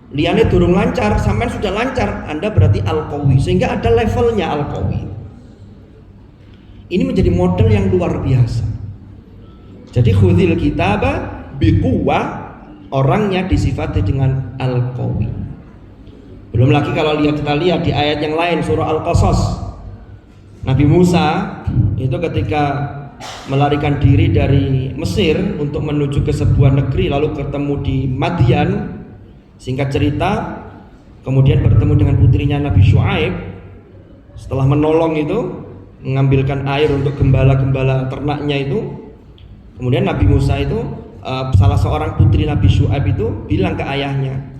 Liane durung lancar, sampai sudah lancar, Anda berarti al-qawi. Sehingga ada levelnya al-qawi. Ini menjadi model yang luar biasa. Jadi khudhil kitaba biquwwah, orangnya disifati dengan al-qawi. Belum lagi kalau kita lihat di ayat yang lain surah Al-Qasas, Nabi Musa itu ketika melarikan diri dari Mesir untuk menuju ke sebuah negeri lalu ketemu di Madian, singkat cerita kemudian bertemu dengan putrinya Nabi Syuaib. Setelah menolong itu mengambilkan air untuk gembala-gembala ternaknya itu, kemudian Nabi Musa itu salah seorang putri Nabi Syuaib itu bilang ke ayahnya,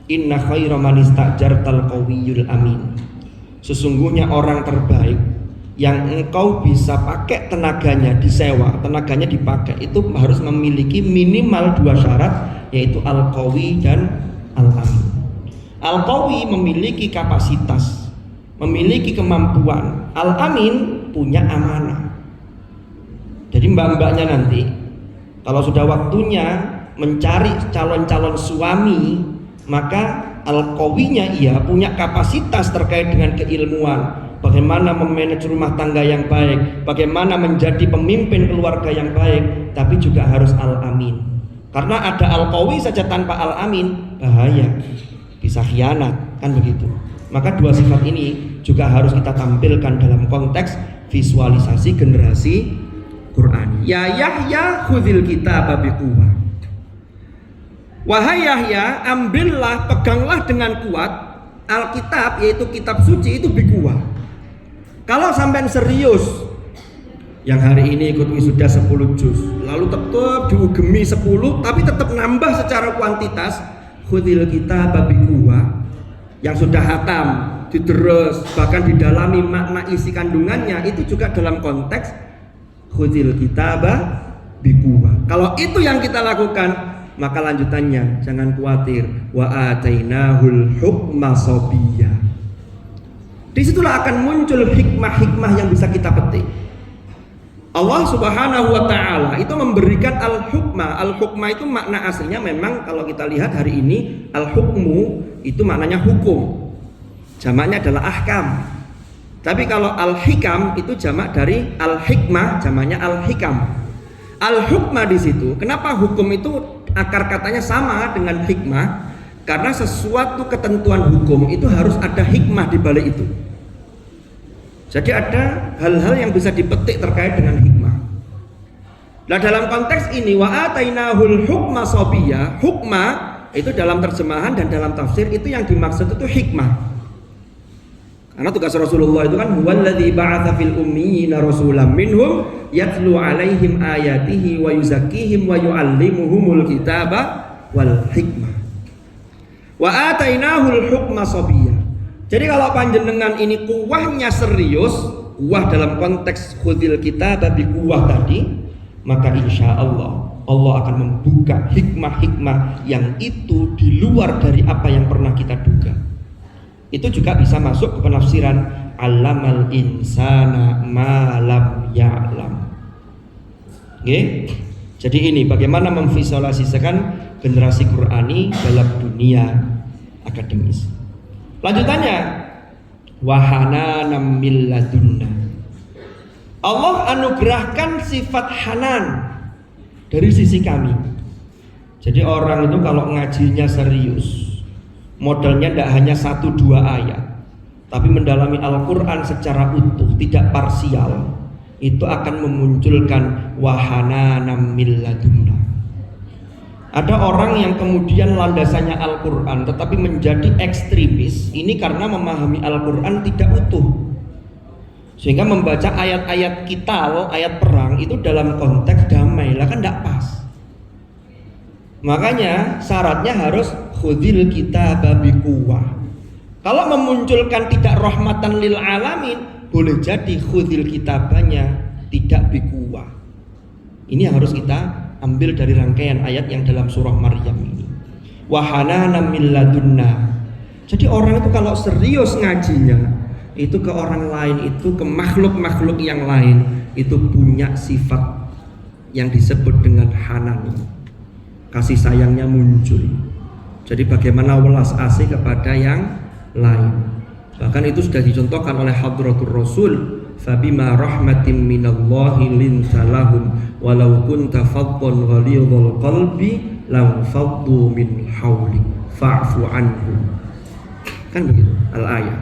inna khaira man istajartal qawiyyul amin, sesungguhnya orang terbaik yang engkau bisa pakai tenaganya, disewa, tenaganya dipakai, itu harus memiliki minimal 2 syarat, yaitu al-qawi dan al-amin. Al-qawi memiliki kapasitas, memiliki kemampuan, al-amin punya amanah. Jadi mbak-mbaknya nanti kalau sudah waktunya mencari calon-calon suami, maka al-qawinya ia punya kapasitas terkait dengan keilmuan, bagaimana memanage rumah tangga yang baik, bagaimana menjadi pemimpin keluarga yang baik, tapi juga harus al-amin. Karena ada al-qawi saja tanpa al-amin bahaya, bisa khianat, kan begitu. Maka 2 sifat ini juga harus kita tampilkan dalam konteks visualisasi generasi Quran. Ya Yahya khudhil kitaba biquwwah. Wahai Yahya, ambillah, peganglah dengan kuat Alkitab, yaitu kitab suci itu biquwwah. Kalau sampai serius, yang hari ini ikut wisuda 10 juz, lalu tetap diugemi 10, tapi tetap nambah secara kuantitas, khudhil kitaba biquwwah. Yang sudah hatam, diterus, bahkan didalami makna isi kandungannya, itu juga dalam konteks khudhil kitaba biquwwah. Kalau itu yang kita lakukan, maka lanjutannya jangan khawatir, wa atainahul hukma sabiyya. Disitulah akan muncul hikmah-hikmah yang bisa kita petik. Allah Subhanahu wa ta'ala itu memberikan al-hukma. Al-hukma itu makna aslinya memang kalau kita lihat hari ini, al-hukmu itu maknanya hukum, jamaknya adalah ahkam. Tapi kalau al-hikam itu jamak dari al-hikmah, jamaknya al-hikam. Al-hukmah di situ, kenapa hukum itu akar katanya sama dengan hikmah? Karena sesuatu ketentuan hukum itu harus ada hikmah di balik itu. Jadi ada hal-hal yang bisa dipetik terkait dengan hikmah. Nah dalam konteks ini wa atainahul hukma sabiyya, hukmah itu dalam terjemahan dan dalam tafsir itu yang dimaksud itu hikmah. Karena tugas Rasulullah itu kan huwallazi ba'atsa fil ummiyina rasulan minhum yatlu 'alaihim ayatihi wa yuzakkihim wa yu'allimuhumul kitaba wal hikmah. Wa atainahul hukma sabiyya. Jadi kalau panjenengan ini kuwahnya serius, kuwah dalam konteks khudhil kitaba biquwwah tadi, maka insya Allah Allah akan membuka hikmah-hikmah yang itu di luar dari apa yang pernah kita duga. Itu juga bisa masuk ke penafsiran allamal insana ma lam ya'lam. Okay? Jadi ini bagaimana memvisualisasikan generasi Qur'ani dalam dunia akademis. Lanjutannya wahananam min ladunna. Allah anugerahkan sifat hanan dari sisi kami. Jadi orang itu kalau ngajinya serius, modelnya tidak hanya 1-2 ayat, tapi mendalami Al-Quran secara utuh, tidak parsial, itu akan memunculkan wahananam min ladunna. Ada orang yang kemudian landasannya Al-Quran tetapi menjadi ekstremis, ini karena memahami Al-Quran tidak utuh. Sehingga membaca ayat-ayat qital, ayat perang itu dalam konteks damai lah kan tidak pas. Makanya syaratnya harus khudil kitaba biquwah. Kalau memunculkan tidak rahmatan lil alamin, boleh jadi khudil kitabanya tidak biquwah. Ini yang harus kita ambil dari rangkaian ayat yang dalam surah Maryam ini. Wa hananan min ladunna. Jadi orang itu kalau serius ngajinya itu ke orang lain, itu ke makhluk-makhluk yang lain, itu punya sifat yang disebut dengan hanan. Kasih sayangnya muncul. Jadi bagaimana welas asih kepada yang lain. Bahkan itu sudah dicontohkan oleh Hadratur Rasul, fabima rahmatin minallahi linta lahum walau kunta faddan ghalidhal qalbi lam faddu min hawlik fa'fu anhum. Kan begitu al-ayat.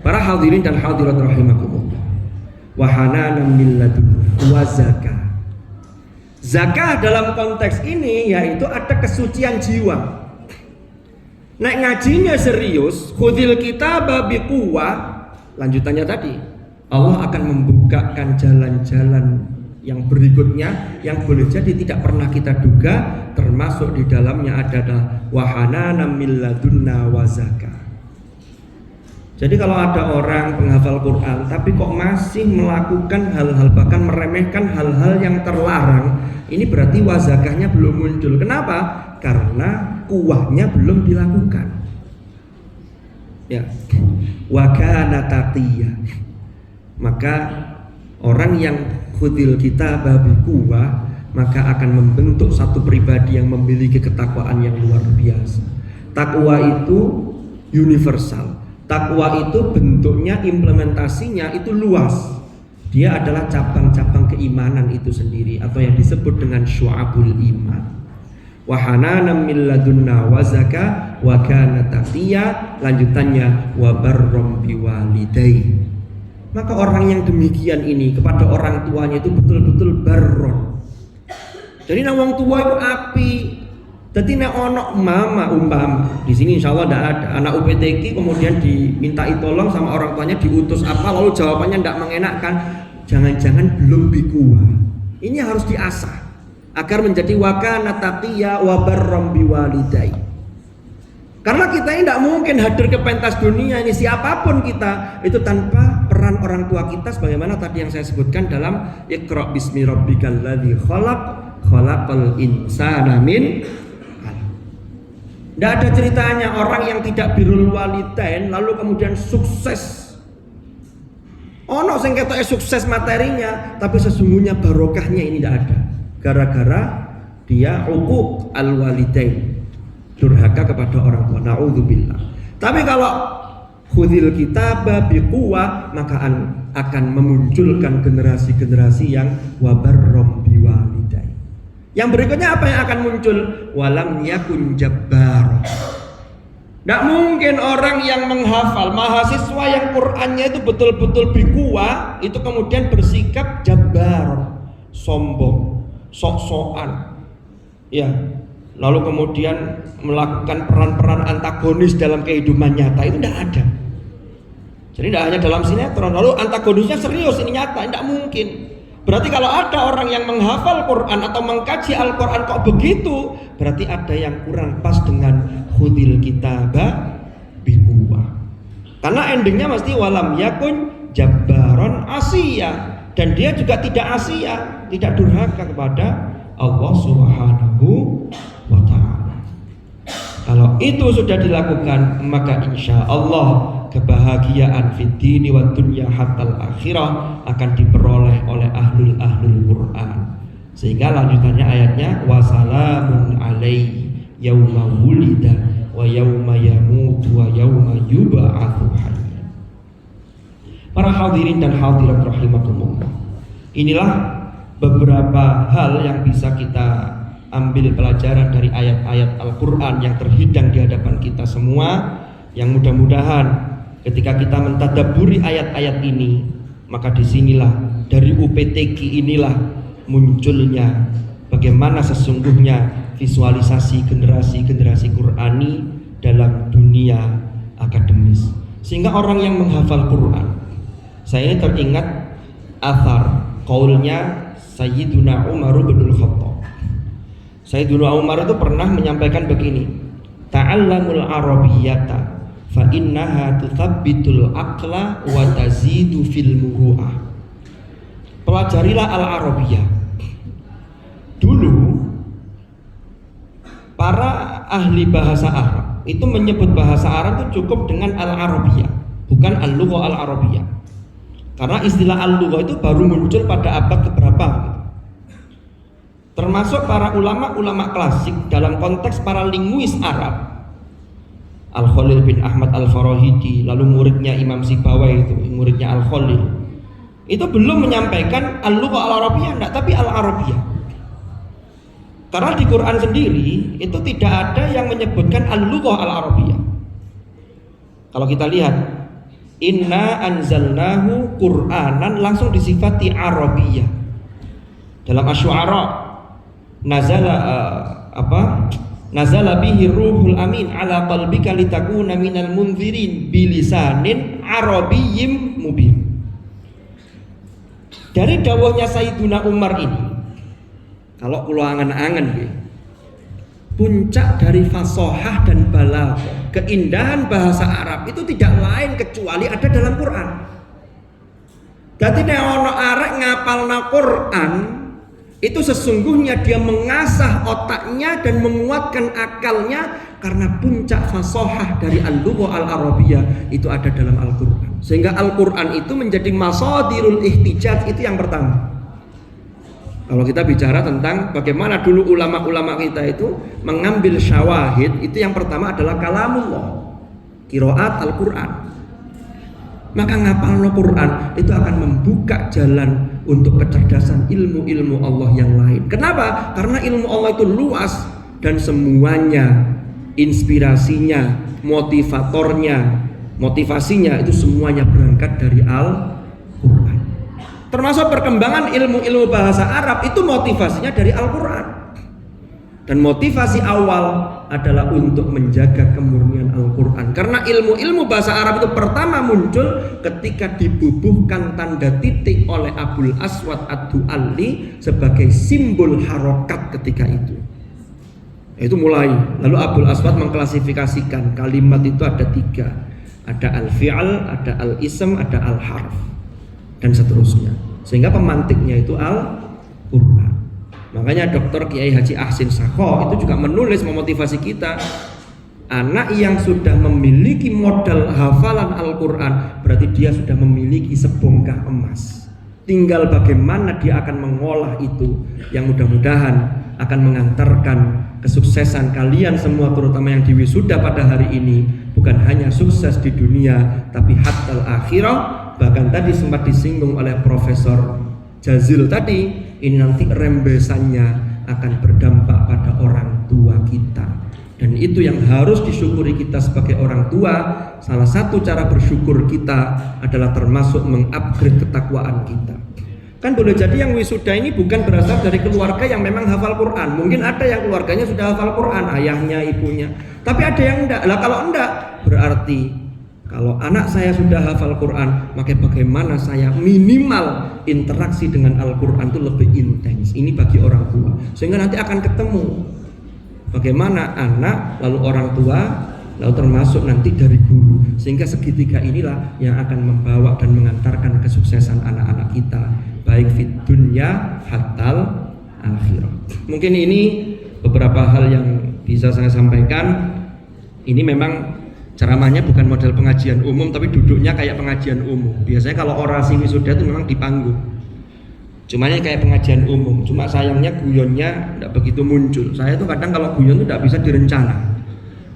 Para hadirin dan hadirat rahimakumullah. Wa hananan min ladunna wa zakah. Zakah dalam konteks ini yaitu ada kesucian jiwa. Nek ngajinya serius, khudil kitaba biquwah, lanjutannya tadi, Allah akan membukakan jalan-jalan yang berikutnya yang boleh jadi tidak pernah kita duga, termasuk di dalamnya adalah wa hananan min ladunna wa zakah. Jadi kalau ada orang penghafal Quran tapi kok masih melakukan hal-hal, bahkan meremehkan hal-hal yang terlarang, ini berarti wazakahnya belum muncul. Kenapa? Karena kuahnya belum dilakukan. Ya, wakana taqiyya. Maka orang yang khudil kitabah biquwah maka akan membentuk satu pribadi yang memiliki ketakwaan yang luar biasa. Takwa itu universal. Takwa itu bentuknya, implementasinya itu luas. Dia adalah cabang-cabang keimanan itu sendiri, atau yang disebut dengan syu'abul iman. Wa hananan min ladunna wa zakah wa kana taqiyya, lanjutannya wa barram biwalidayhi. Maka orang yang demikian ini kepada orang tuanya itu betul-betul barron. Jadi nang wong tua itu api. Jadi nek ono mama umpama di sini insyaallah tidak ada anak UPTQ kemudian dimintai tolong sama orang tuanya, diutus apa lalu jawabannya tidak mengenakkan, jangan-jangan belum bikuwa. Ini harus diasah agar menjadi wakana taqiyya wa barram biwalidayhi. Karena kita ini tidak mungkin hadir ke pentas dunia ini, siapapun kita itu tanpa peran orang tua kita, sebagaimana tadi yang saya sebutkan dalam Iqra bismi rabbikal ladzi khalaq khalaqal insana min. Tidak ada ceritanya orang yang tidak birrul walidain lalu kemudian sukses. Ono sing ketoke sukses materinya, tapi sesungguhnya barokahnya ini tidak ada. Gara-gara dia uquq al walidain, durhaka kepada orang tua. Nauzubillah. Tapi kalau khudil kitaba biquwah, maka akan memunculkan generasi-generasi yang wabarrom biwalidain. Yang berikutnya apa yang akan muncul? Walam yakun jabbar. Tidak mungkin orang yang menghafal, mahasiswa yang Qur'annya itu betul-betul biquwah, itu kemudian bersikap jabbar, sombong, sok-sokan, ya. Lalu kemudian melakukan peran-peran antagonis dalam kehidupan nyata, itu tidak ada. Jadi tidak hanya dalam sinetron. Lalu antagonisnya serius, ini nyata, tidak mungkin. Berarti kalau ada orang yang menghafal Quran atau mengkaji Al-Quran kok begitu, berarti ada yang kurang pas dengan khudil kitaba biquwah. Karena endingnya mesti walam yakun jabbaron asiyah, dan dia juga tidak asiyah, tidak durhaka kepada Allah Subhanahu wa ta'ala. Kalau itu sudah dilakukan, maka insya Allah kebahagiaan fid dini wa dunya hatal akhirah akan diperoleh oleh ahlul Quran. Sehingga lanjutannya ayatnya wasalamun alaihi yauma wulida wa yauma yamutu wa yauma yub'atsu hayya. Para hadirin dan hadirat rahimakumullah, inilah beberapa hal yang bisa kita ambil pelajaran dari ayat-ayat Al-Quran yang terhidang di hadapan kita semua, yang mudah-mudahan ketika kita mentadabburi ayat-ayat ini, maka disinilah dari UPTQ inilah munculnya bagaimana sesungguhnya visualisasi generasi-generasi Qurani dalam dunia akademis. Sehingga orang yang menghafal Quran Saya ini teringat athar qaulnya Sayyiduna Umar bin Khattab. Sayyiduna Umar itu pernah menyampaikan begini, ta'allamul arabiyyata fa innaha tuthabbitul aqla wa tazidu fil muru'ah. Pelajarilah al-arabiyyah. Dulu para ahli bahasa Arab itu menyebut bahasa Arab itu cukup dengan al-arabiyyah, bukan al-lughah al-arabiyyah. Karena istilah al-lughah itu baru muncul pada abad keberapa gitu. Termasuk para ulama-ulama klasik dalam konteks para linguis Arab, Al-Khalil bin Ahmad Al-Farahidi, lalu muridnya Imam Sibawai itu, muridnya Al-Khalil, itu belum menyampaikan al-lughah al-arabiyyah, enggak, tapi al-arabiyyah. Karena di Quran sendiri itu tidak ada yang menyebutkan al-lughah al-arabiyyah. Kalau kita lihat, inna anzalnahu Qur'anan langsung disifati arabiyyah. Dalam Asy-Syu'ara nazala bihi ruhul amin ala qalbika litakuna minal munzirin bilisanin arabiyyin mubin. Dari dawuhnya Sayyiduna Umar ini, kalau kula angen-angen, puncak dari fasohah dan balaghah, keindahan bahasa Arab itu tidak lain kecuali ada dalam Quran. Jadi nek ana arek ngapalna Quran, itu sesungguhnya dia mengasah otaknya dan menguatkan akalnya, karena puncak fasohah dari al-lughah al-arabiyyah itu ada dalam Al-Quran. Sehingga Al-Quran itu menjadi masadirul ihtijaj, itu yang pertama. Kalau kita bicara tentang bagaimana dulu ulama-ulama kita itu mengambil syawahid, itu yang pertama adalah kalamullah, qiraat Al-Quran. Maka ngapalno Quran itu akan membuka jalan untuk kecerdasan ilmu-ilmu Allah yang lain. Kenapa? Karena ilmu Allah itu luas dan semuanya, inspirasinya, motivasinya itu semuanya berangkat dari Al-Quran. Termasuk perkembangan ilmu-ilmu bahasa Arab itu motivasinya dari Al-Quran. Dan motivasi awal adalah untuk menjaga kemurnian Al-Quran. Karena ilmu-ilmu bahasa Arab itu pertama muncul ketika dibubuhkan tanda titik oleh Abul Aswad Ad-Du'ali sebagai simbol harokat ketika itu. Itu mulai. Lalu Abul Aswad mengklasifikasikan kalimat itu ada 3. Ada al-fi'al, ada al-ism, ada al-harf, dan seterusnya. Sehingga pemantiknya itu Al-Quran. Makanya Dr. Kiai Haji Ahsin Sakho itu juga menulis memotivasi kita, anak yang sudah memiliki modal hafalan Al-Quran berarti dia sudah memiliki sebongkah emas. Tinggal bagaimana dia akan mengolah itu, yang mudah-mudahan akan mengantarkan kesuksesan kalian semua, terutama yang di wisuda pada hari ini, bukan hanya sukses di dunia tapi hatta akhirah. Bahkan tadi sempat disinggung oleh Profesor Jazil tadi, ini nanti rembesannya akan berdampak pada orang tua kita, dan itu yang harus disyukuri kita sebagai orang tua. Salah satu cara bersyukur kita adalah termasuk mengupgrade ketakwaan kita. Kan boleh jadi yang wisuda ini bukan berasal dari keluarga yang memang hafal Quran. Mungkin ada yang keluarganya sudah hafal Quran, ayahnya, ibunya, tapi ada yang enggak. Lah kalau enggak, berarti kalau anak saya sudah hafal Quran, maka bagaimana saya minimal interaksi dengan Al-Quran itu lebih intens. Ini bagi orang tua, sehingga nanti akan ketemu bagaimana anak, lalu orang tua, lalu termasuk nanti dari guru. Sehingga segitiga inilah yang akan membawa dan mengantarkan kesuksesan anak-anak kita, baik fid dunya hatal akhirah. Mungkin ini beberapa hal yang bisa saya sampaikan. Ini memang ceramahnya bukan model pengajian umum, tapi duduknya kayak pengajian umum. Biasanya kalau orasi wisuda itu memang di panggung, cuman ini kayak pengajian umum. Cuma sayangnya guyonnya tidak begitu muncul. Saya tuh kadang kalau guyon itu tidak bisa direncana.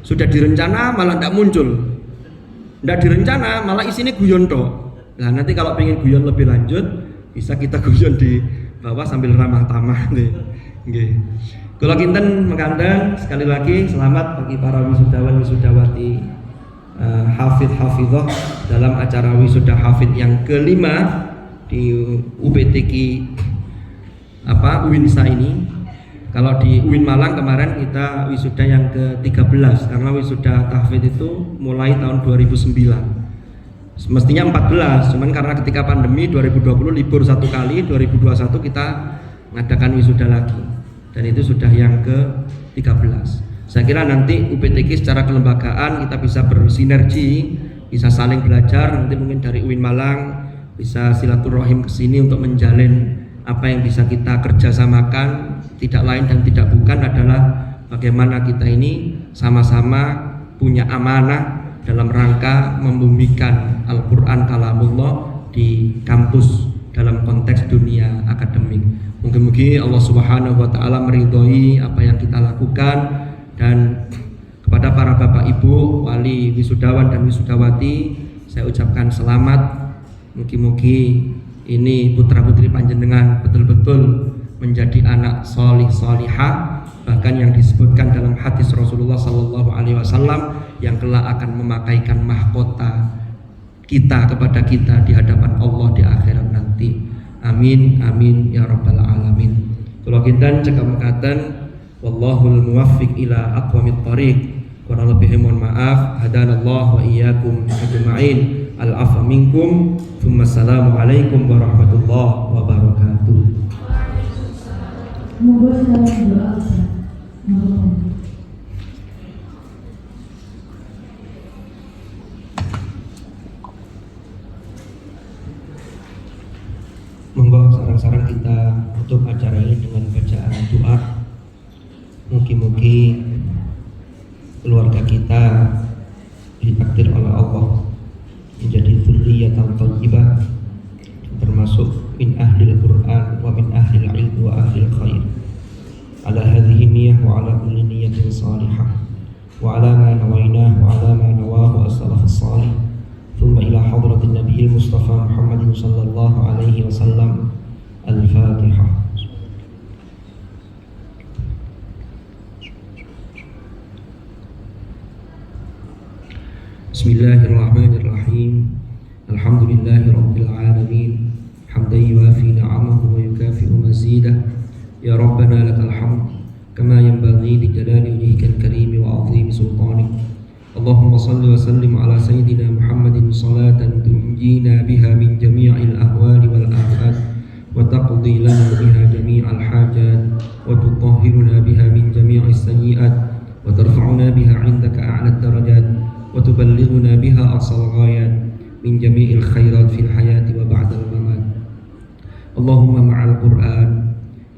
Sudah direncana malah tidak muncul, tidak direncana malah isinya guyon toh. Nah nanti kalau pengen guyon lebih lanjut, bisa kita guyon di bawah sambil ramah tamah nih. Kalau kinten mengandang, sekali lagi selamat bagi para wisudawan wisudawati, hafidh-hafidhah dalam acara wisuda hafidh yang kelima di UPTQ Winsa ini. Kalau di UIN Malang kemarin kita wisuda yang ke-13, karena wisuda tahfidz itu mulai tahun 2009 Mestinya 14, cuman karena ketika pandemi 2020 libur satu kali, 2021 kita mengadakan wisuda lagi, dan itu sudah yang ke-13. Saya kira nanti UPTK secara kelembagaan kita bisa bersinergi, bisa saling belajar. Nanti mungkin dari UIN Malang bisa silaturahim ke sini untuk menjalin apa yang bisa kita kerjasamakan. Tidak lain dan tidak bukan adalah bagaimana kita ini sama-sama punya amanah dalam rangka membumikan Al-Quran kalamullah di kampus dalam konteks dunia akademik. Mungkin-mungkin Allah Subhanahu wa Ta'ala meridhoi apa yang kita lakukan, dan kepada para bapak ibu wali wisudawan dan wisudawati saya ucapkan selamat. Mungkin-mungkin ini putra putri panjenengan betul-betul menjadi anak solih solihah, bahkan yang disebutkan dalam hadis Rasulullah Sallallahu Alaihi Wasallam yang kelak akan memakaikan mahkota kita kepada kita di hadapan Allah di akhirat nanti. Amin amin ya rabbal alamin. Kalau kita cekap mengatakan wallahul muwaffiq ila aqwamit thariq. Kurang lebih mohon maaf. Hadanallahu wa iyyakum ajma'in. Al-afwa minkum. Assalamualaikum warahmatullahi wabarakatuh. Monggo saya doa. Monggo sarang-sarang kita tutup acara ini dengan bacaan doa. Mugi-mugi keluarga kita ditakdir oleh Allah menjadi dzurriyyatan thayyibah, termasuk min ahlil Quran wa min ahlil ilmi wa ahlil khair. Ala hadhihi niyyah wa ala kulli niyyatin salihah wa ala ma nawainah wa ala ma nawahu as-salafus salih. Thumma ila hadratin nabiyil mustafa Muhammadin sallallahu alaihi wasallam. Al-Fatihah. Bismillahirrahmanirrahim. Alhamdulillahi rabbil alamin. Hamdan yuwafi ni'amahu wa yukafi'u mazidah. Ya Rabbana lakal hamd kama yanbaghi li jalali wajhikal karim wa 'azimi sultanik. Allahumma salli wa sallim ala sayyidina Muhammadin salatan tunjina biha min jami'il ahwali wal afat wa taqdi lana biha jami'al hajat wa tutahhiruna biha min jami'is sayyi'at wa tarfa'una biha 'indaka a'la darajat وتبلغنا بها أقصى الغايات من جميع الخيرات في الحياة وبعد الممات. اللهم مع القرآن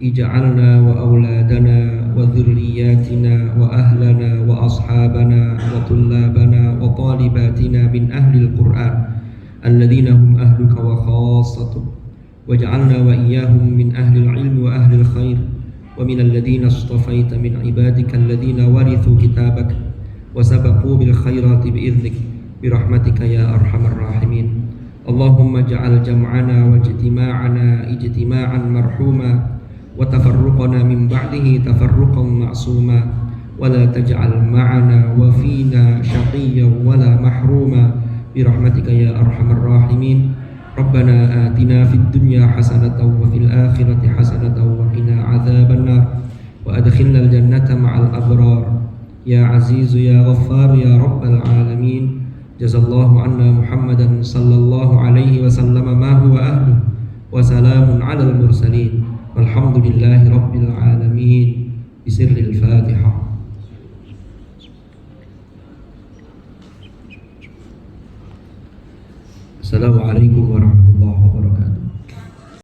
اجعلنا وأولادنا وذرياتنا وأهلنا وأصحابنا وطلابنا وطالباتنا من أهل القرآن الذين هم أهلك وخاصتك، واجعلنا وإياهم من أهل العلم وأهل الخير ومن الذين اصطفيت من عبادك الذين ورثوا كتابك وسبقوا بالخيرات بإذنك برحمتك يا أرحم الراحمين. اللهم اجعل جمعنا واجتماعنا اجتماعا مرحوما وتفرقنا من بعده تفرقا معصوما ولا تجعل معنا وفينا شقيا ولا محروما برحمتك يا أرحم الراحمين. ربنا آتنا في الدنيا حسنة وفي الآخرة حسنة وقنا عذاب النار وأدخلنا الجنة مع الأبرار يا عزيز يا غفار يا رب العالمين. جزا الله عنا محمدا صلى الله عليه وسلم ما هو أهله وسلام على المرسلين والحمد لله رب العالمين بسر الفاتحة. السلام عليكم ورحمة الله وبركاته.